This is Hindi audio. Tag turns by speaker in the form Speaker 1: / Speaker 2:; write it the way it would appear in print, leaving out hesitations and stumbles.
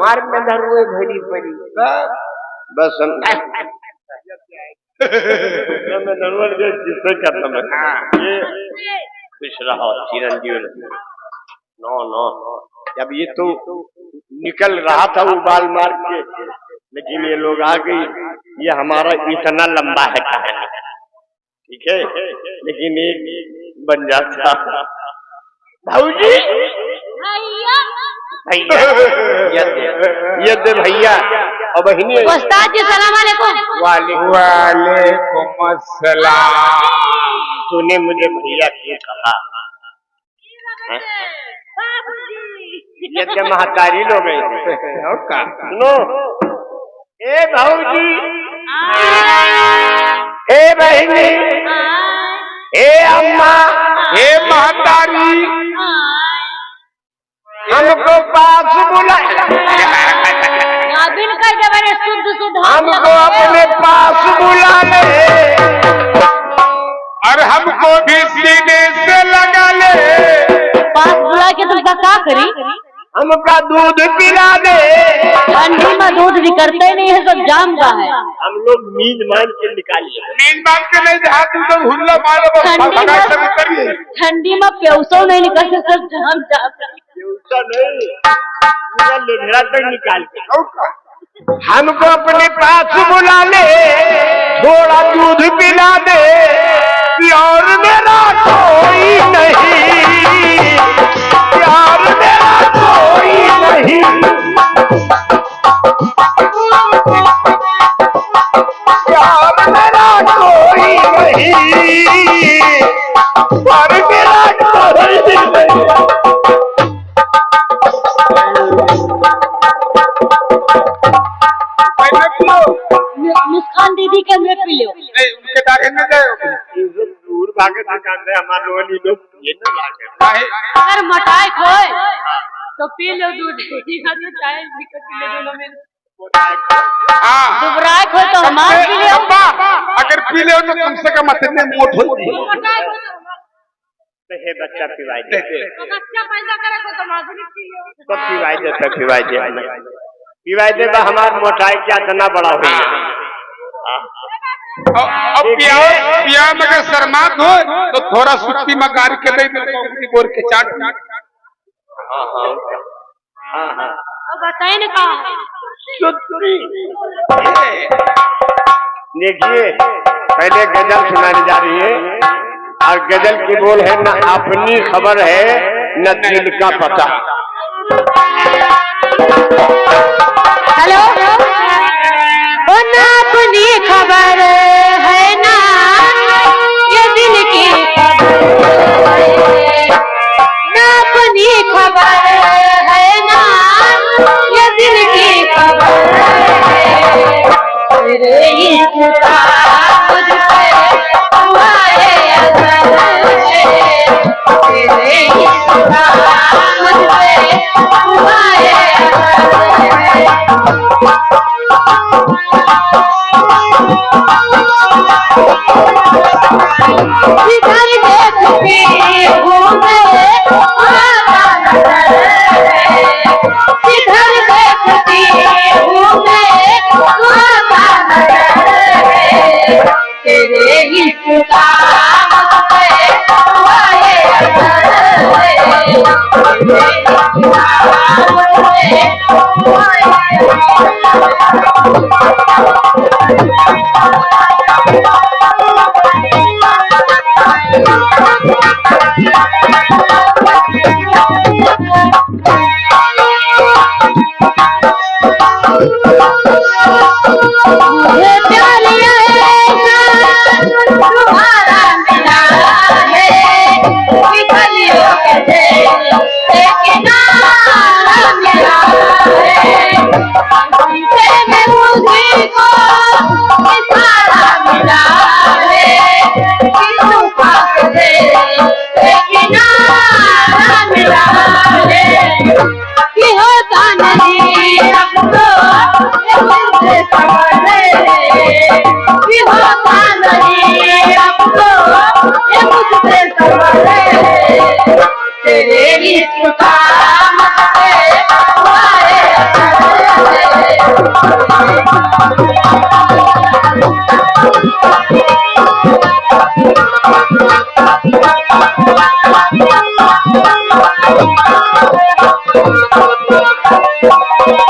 Speaker 1: मार में धरुए भरी पड़ी बस मैं नरवर के जिससे करता मैं ये खुश रहो चिरंजीव नो नो जब ये तो निकल रहा था उबाल मार के लेकिन ये लोग आ गई ये हमारा इतना लंबा है कहानी ठीक है लेकिन एक बन जाता भाऊजी भैया ये दे भैया और बहनी
Speaker 2: उस्ताद जी सलाम अलैकुम।
Speaker 3: वालेकुम अस्सलाम।
Speaker 1: तूने मुझे भैया क्यों कहा ये तो महाकारी लोग हैं सुनो ए भाऊजी ए बहनी ए अम्मा
Speaker 3: हे महतारी
Speaker 1: हमको पास बुला हमको अपने पास बुला ले
Speaker 3: और हमको भी सीने से लगा ले।
Speaker 2: पास बुला के तुमका क्या करी
Speaker 1: हमका दूध पिला दे
Speaker 2: ठंडी में दूध निकलता ही नहीं है सब जाम का है
Speaker 1: हम लोग नींद मान के निकालिए
Speaker 3: नींद मांग के नहीं जहाँ तुम लोग हुल्ला मारो
Speaker 2: ठंडी में प्यौसो नहीं निकलते सब जाम
Speaker 1: लेढ़ा तक निकाल के हमको अपने पास बुला ले थोड़ा दूध पिला दे प्यार मेरा कोई नहीं प्यार मेरा कोई नहीं प्यार मेरा कोई नहीं प्यार मेरा कोई नहीं
Speaker 2: मुस्कान दीदी के में पी लो
Speaker 3: उनके दागे न जाओ
Speaker 1: दूर भागे दुकान से हमारे लोग ये ना लागे
Speaker 2: अगर मटाई खोए तो पी लो दूध चाय दिक्कत ले लो मेरे दुबराए खोए तो हमारे पी लो
Speaker 3: अगर पी ले तो कम से कम इतने मोट हो
Speaker 1: हे बच्चा पिवाई दे
Speaker 2: बच्चा पैदा करे तो माधुरी पी लो
Speaker 1: सब पिवाई दे हमारा मोटाई क्या इतना बड़ा हो
Speaker 3: अब पिया में अगर शर्मात हो तो थोड़ा सुट्टी में गार के दे बोर के चाट
Speaker 2: बताए न कहा
Speaker 1: देखिए पहले गजल सुनाने जा रही है और गजल की बोल है न अपनी खबर है न दिल का पता
Speaker 2: हेलो ना अपनी खबर है ना ये दिल की खबर ना अपनी खबर है ना ये दिल की खबर तेरे इसका मुझ पे हुआ है असर तेरे इसका मुझ पे हुआ है जिधर देखती हूँ मैं जिधर देखती हूँ मैं तेरे इसका तेरे
Speaker 4: Thank you.